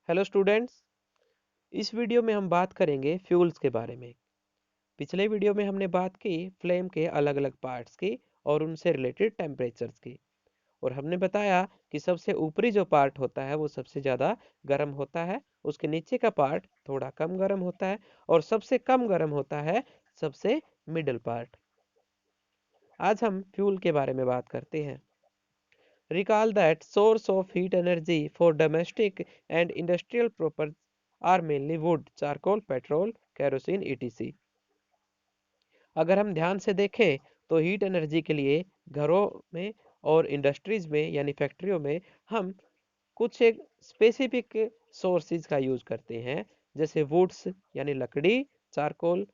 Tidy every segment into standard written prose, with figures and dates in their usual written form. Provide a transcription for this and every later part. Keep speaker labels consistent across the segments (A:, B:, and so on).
A: Hello students. इस video में हम बात करेंगे फ्यूल्स के बारे में। पिछले वीडियो में हमने बात की फ्लेम के अलग अलग पार्ट्स की और उनसे रिलेटेड टेम्परेचर्स की। और हमने बताया कि सबसे ऊपरी जो पार्ट होता है वो सबसे ज़्यादा गर्म होता है, उसके नीचे का पार्ट थोड़ा कम गर्म होता है और सबसे कम गर्म होता है सबसे मिडल पार्ट। आज हम फ्यूल के बारे में बात करते हैं। Recall that source of heat energy for domestic and industrial purposes are mainly wood, charcoal, petrol, kerosene etc. अगर हम ध्यान से देखें तो हीट एनर्जी के लिए घरों में और इंडस्ट्रीज में यानी फैक्ट्रियों में हम कुछ एक स्पेसिफिक सोर्सेज का यूज करते हैं, जैसे वुड्स यानी लकड़ी, चारकोल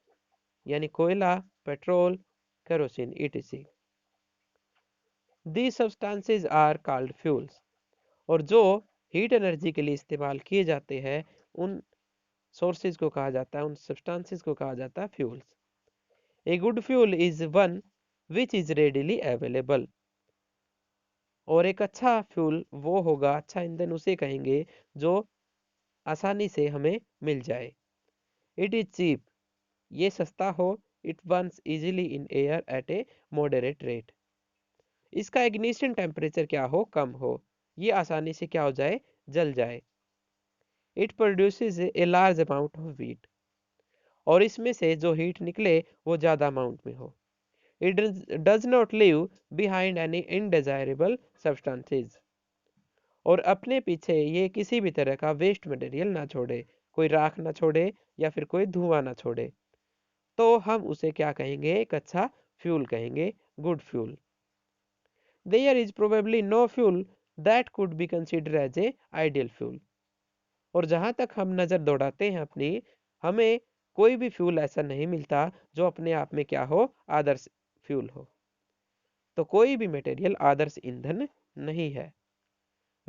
A: यानी कोयला, petrol, kerosene etc. These substances are called fuels. और जो हीट एनर्जी के लिए इस्तेमाल किए जाते हैं उन सोर्सेज को कहा जाता है, उन सब्सटेंसेस को कहा जाता है fuels. A good fuel is one which is readily available. और एक अच्छा फ्यूल वो होगा, अच्छा ईंधन उसे कहेंगे जो आसानी से हमें मिल जाए। इट इज चीप, ये सस्ता हो। It Burns easily in air at A moderate rate, इसका इग्निशन टेम्परेचर क्या हो, कम हो, ये आसानी से क्या हो जाए, जल जाए। It produces a large amount of heat, और इसमें से जो हीट निकले वो ज़्यादा अमाउंट में हो। It does not leave behind any undesirable substances, और अपने पीछे ये किसी भी तरह का वेस्ट मटेरियल ना छोड़े, कोई राख ना छोड़े या फिर कोई धुआं ना छोड़े। तो हम उसे क्या कहेंगे, एक अच्छा फ्यूल कहेंगे, good fuel. There is probably no fuel that could be consider as a ideal fuel. और जहां तक हम नजर दौड़ाते हैं अपनी, हमें कोई भी फ्यूल ऐसा नहीं मिलता जो अपने आप में क्या हो, आदर्श फ्यूल हो। तो कोई भी मटेरियल आदर्श ईंधन नहीं है।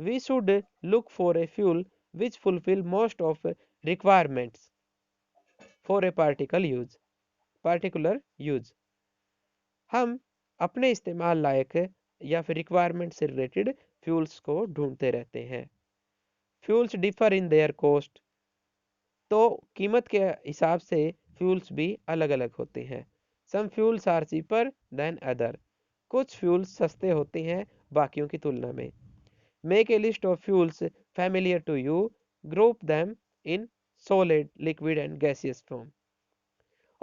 A: We should look for a fuel which fulfill most of requirements for a particular use. हम अपने इस्तेमाल लायक या फिर रिक्वायरमेंट से रिलेटेड फ्यूल्स को ढूंढते रहते हैं। Fuels differ in their cost, तो कीमत के हिसाब से फ्यूल्स भी अलग अलग होते हैं। Some fuels are cheaper than other, कुछ फ्यूल्स सस्ते होते हैं बाकियों की तुलना में। Make a list of fuels familiar to you, group them in solid, liquid and gaseous form.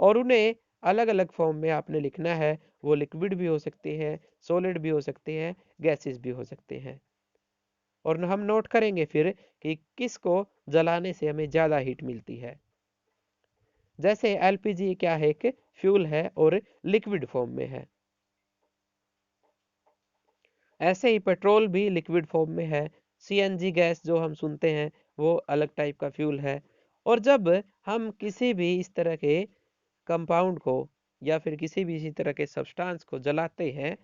A: और उन्हें अलग अलग फॉर्म में आपने लिखना है, वो लिक्विड भी हो सकते हैं, सॉलिड भी हो सकते हैं, गैसेस भी हो सकते हैं। और हम नोट करेंगे फिर कि किसको जलाने से हमें ज़्यादा हीट मिलती है। जैसे एलपीजी क्या है, एक फ्यूल है और लिक्विड फॉर्म में है। ऐसे ही पेट्रोल भी लिक्विड फॉर्म में है। सीएनजी गैस जो हम सुनते हैं वो अलग टाइप का फ्यूल है। और जब हम किसी भी इस तरह के कंपाउंड को या फिर किसी भी इसी तरह के सब्सटेंस को जलाते हैं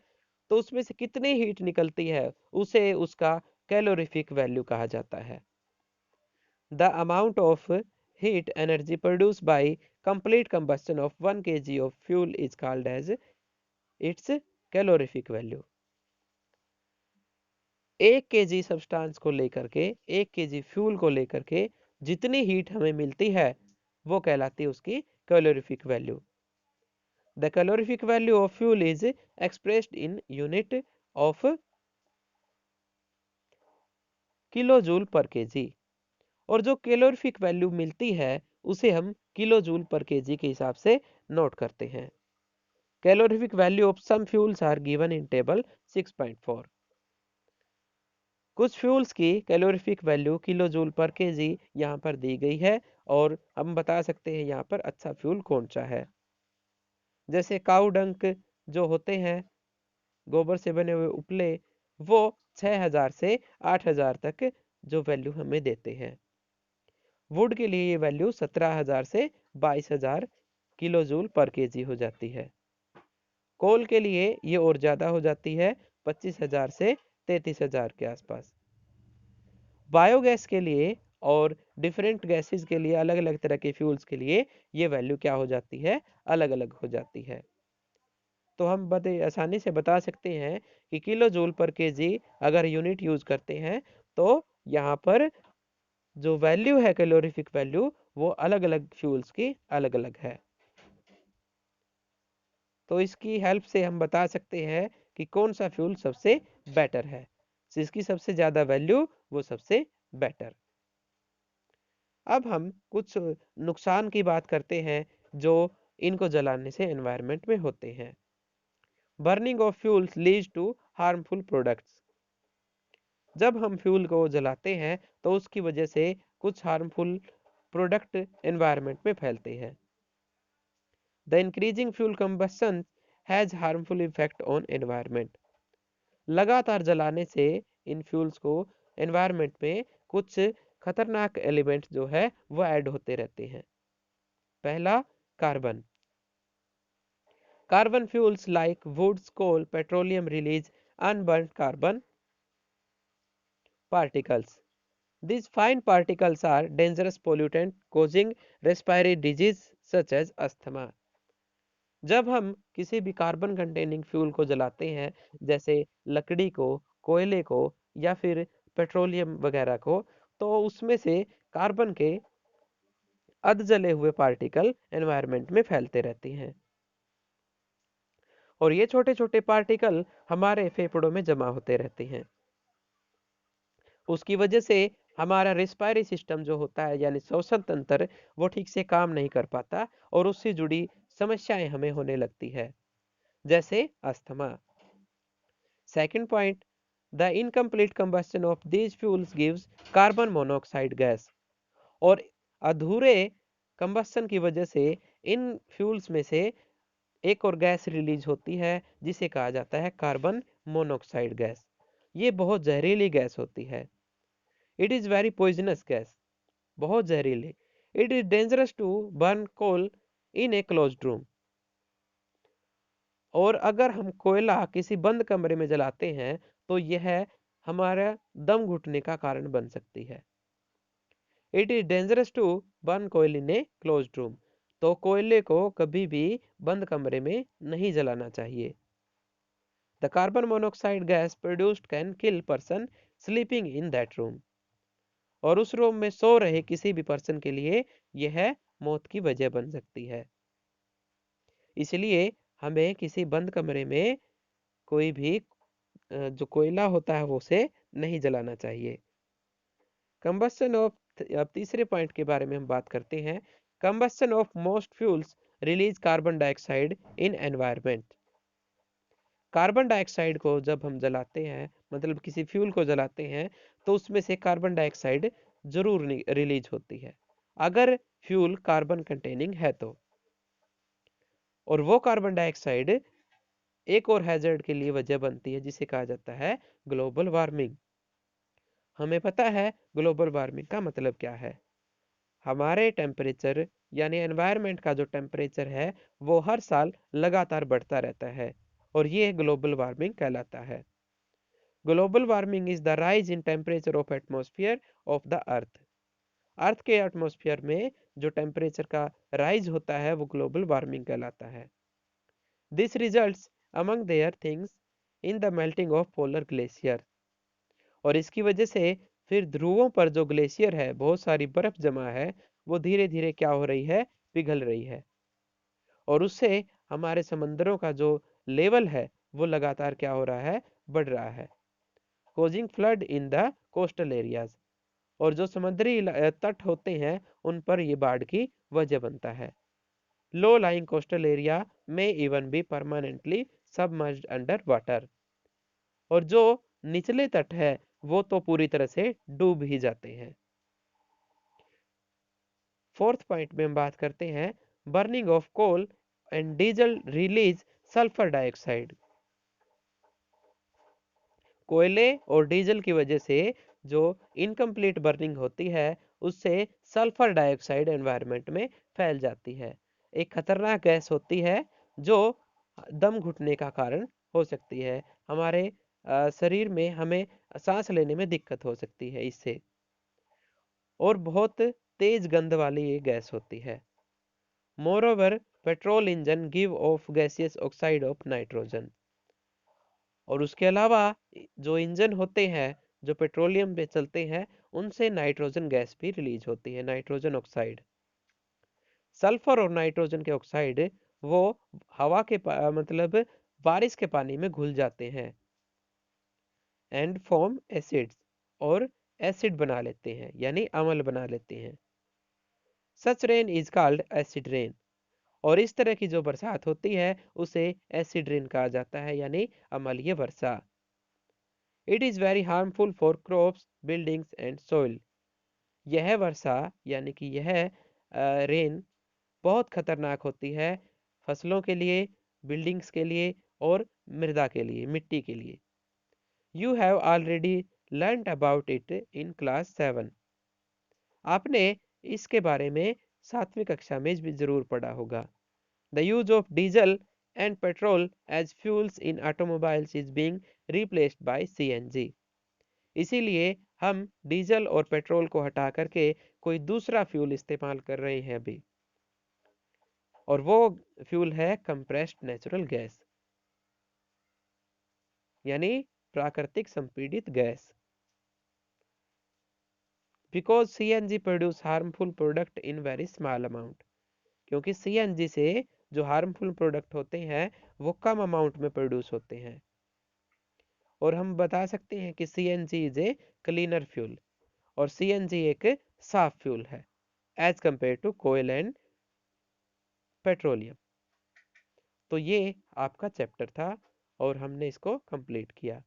A: तो उसमें से कितनी हीट निकलती है उसे उसका कैलोरीफिक वैल्यू कहा जाता है। The amount of heat energy produced by complete combustion of 1 kg of fuel is called as its calorific value। 1 kg substance को लेकर के, 1 kg फ्यूल को लेकर के जितनी हीट हमें मिलती है वो कहलाती है उसकी calorific value. The calorific value of fuel is expressed in unit of kilo joule per KG. और जो कैलोरीफिक वैल्यू मिलती है उसे हम किलो जूल पर केजी के हिसाब से नोट करते हैं। Calorific value of some fuels are given in table 6.4। कुछ फ्यूल्स की calorific value kilo joule per KG यहाँ पर दी गई है और हम बता सकते हैं यहाँ पर अच्छा फ्यूल कौन सा है। जैसे काऊ डंक जो होते हैं, गोबर से बने हुए उपले, वो 6000 से 8000 तक जो वैल्यू हमें देते हैं। वुड के लिए ये वैल्यू 17000 से 22000 किलो जूल पर केजी हो जाती है। कोल के लिए ये और ज़्यादा हो जाती है, 25000 से 33000 के आसपास। बायोगैस के लिए और डिफरेंट गैसेस के लिए, अलग अलग तरह के फ्यूल्स के लिए ये वैल्यू क्या हो जाती है, अलग अलग हो जाती है। तो हम बड़े आसानी से बता सकते हैं कि किलो जूल पर केजी अगर यूनिट यूज करते हैं तो यहाँ पर जो वैल्यू है कैलोरीफिक वैल्यू वो अलग अलग फ्यूल्स की अलग अलग है। तो इसकी हेल्प से हम बता सकते हैं कि कौन सा फ्यूल सबसे बेटर है, जिसकी सबसे ज्यादा वैल्यू वो सबसे बेटर। अब हम कुछ नुकसान की बात करते हैं जो इनको जलाने से एनवायरनमेंट में होते हैं। Burning of fuels leads to harmful products. जब हम फ्यूल को जलाते हैं तो उसकी वजह से कुछ हार्मफुल प्रोडक्ट एनवायरनमेंट में फैलते हैं। The increasing fuel combustion has harmful effect on environment. लगातार जलाने से इन फ्यूल्स को एनवायरनमेंट में कुछ खतरनाक एलिमेंट जो है वो ऐड होते रहते हैं। पहला, carbon. Carbon fuels like woods, coal, petroleum release unburned carbon particles. These fine particles are dangerous pollutant causing respiratory disease such as asthma. जब हम किसी भी कार्बन कंटेनिंग फ्यूल को जलाते हैं, जैसे लकड़ी को, कोयले को या फिर पेट्रोलियम वगैरह को, तो उसमें से कार्बन के अध जले हुए पार्टिकल एनवायरनमेंट में फैलते रहते हैं और ये छोटे छोटे पार्टिकल हमारे फेफड़ों में जमा होते रहते हैं। उसकी वजह से हमारा रेस्पिरेटरी सिस्टम जो होता है यानी श्वसन तंत्र वो ठीक से काम नहीं कर पाता और उससे जुड़ी समस्याएं हमें होने लगती है, जैसे asthma. Second point, the incomplete combustion of these fuels gives carbon monoxide gas. और अधूरे कंबस्शन की वजह से इन फ्यूल्स में से एक और गैस रिलीज होती है जिसे कहा जाता है कार्बन मोनोऑक्साइड गैस। ये बहुत जहरीली गैस होती है। It is very poisonous gas, बहुत जहरीली। It is dangerous to burn coal in a closed room. और अगर हम कोयला किसी बंद कमरे में जलाते हैं तो यह हमारा दम घुटने का कारण बन सकती है। It is dangerous to burn coal in a closed room. तो कोयले को कभी भी बंद कमरे में नहीं जलाना चाहिए। The carbon monoxide gas produced can kill person sleeping in that room. और उस रूम में सो रहे किसी भी पर्सन के लिए यह मौत की वजह बन सकती है। इसलिए हमें किसी बंद कमरे में कोई भी जो कोयला होता है वो उसे नहीं जलाना चाहिए। कंबस्शन ऑफ, अब तीसरे पॉइंट के बारे में हम बात करते हैं। Combustion of most fuels release carbon dioxide in environment. Carbon dioxide को जब हम जलाते हैं, मतलब किसी फ्यूल को जलाते हैं, तो उसमें से कार्बन डाइऑक्साइड जरूर रिलीज होती है अगर फ्यूल कार्बन कंटेनिंग है तो। और वो कार्बन डाइऑक्साइड एक और हैजर्ड के लिए वजह बनती है जिसे कहा जाता है ग्लोबल वार्मिंग। हमें पता है ग्लोबल वार्मिंग का मतलब क्या है। हमारे टेम्परेचर यानी एनवायरनमेंट का जो टेम्परेचर है वो हर साल लगातार बढ़ता रहता है और ये ग्लोबल वार्मिंग कहलाता है। Global warming is the rise in temperature of atmosphere of the earth. Earth के एटमॉस्फेयर में जो टेम्परेचर का राइज होता है वो ग्लोबल वार्मिंग कहलाता है। This results among there things in the melting of polar glacier. और इसकी वजह से फिर ध्रुवों पर जो ग्लेशियर है, बहुत सारी बर्फ जमा है, वो धीरे धीरे क्या हो रही है, पिघल रही है। और उससे हमारे समंदरों का जो लेवल है वो लगातार क्या हो रहा है, बढ़ रहा है, causing flood in the coastal areas. और जो समुद्री तट होते हैं उन पर ये बाढ़ की वजह बनता है। लो लाइंग कोस्टल एरिया में even be permanently submerged under water. और जो निचले तट है वो तो पूरी तरह से डूब ही जाते हैं। फोर्थ पॉइंट में हम बात करते हैं burning of coal and diesel release sulphur dioxide. कोयले और डीजल की वजह से जो इनकम्प्लीट बर्निंग होती है उससे सल्फर डाइऑक्साइड एनवायरनमेंट में फैल जाती है। एक खतरनाक गैस होती है जो दम घुटने का कारण हो सकती है। हमारे शरीर में हमें सांस लेने में दिक्कत हो सकती है इससे। और बहुत तेज गंध वाली ये गैस होती है। Moreover petrol engine give of gaseous oxide of nitrogen. और उसके अलावा जो इंजन होते हैं जो पेट्रोलियम पे चलते हैं उनसे नाइट्रोजन गैस भी रिलीज होती है, नाइट्रोजन ऑक्साइड। सल्फर और नाइट्रोजन के ऑक्साइड वो हवा के मतलब बारिश के पानी में घुल जाते हैं एंड फॉर्म एसिड्स, और एसिड बना लेते हैं यानी अम्ल बना लेते हैं। Such rain is called acid rain, और इस तरह की जो बरसात होती है उसे एसिड रेन कहा जाता है यानी अम्लीय वर्षा। It is very harmful for crops, buildings and soil. यह वर्षा यानी कि यह रेन बहुत खतरनाक होती है फसलों के लिए, बिल्डिंग्स के लिए और मृदा के लिए, मिट्टी के लिए। You have already learn about it in class 7। आपने इसके बारे में 7वीं कक्षा में भी जरूर पढ़ा होगा। The use of diesel and petrol as fuels in automobiles is being replaced by CNG. इसीलिए हम डीजल और पेट्रोल को हटा करके कोई दूसरा फ्यूल इस्तेमाल कर रहे हैं अभी, और वो फ्यूल है कंप्रेस्ड नेचुरल गैस यानी प्राकृतिक संपीड़ित gas. Because CNG produce harmful product in very small amount, क्योंकि सीएनजी से जो हार्मफुल प्रोडक्ट होते हैं वो कम अमाउंट में प्रोड्यूस होते हैं। और हम बता सकते हैं कि CNG is a cleaner fuel, और सीएनजी एक साफ फ्यूल है as compare to coal and petroleum. तो ये आपका चैप्टर था और हमने इसको कंप्लीट किया।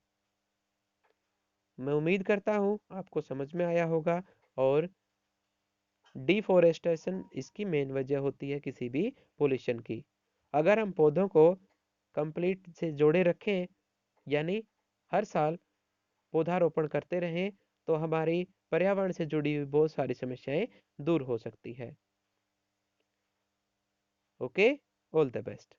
A: मैं उम्मीद करता हूँ आपको समझ में आया होगा। और डिफोरेस्टेशन इसकी मेन वजह होती है किसी भी पोल्यूशन की। अगर हम पौधों को कंप्लीट से जोड़े रखें यानी हर साल पौधारोपण करते रहें तो हमारी पर्यावरण से जुड़ी हुई बहुत सारी समस्याएं दूर हो सकती है। Okay, all the best.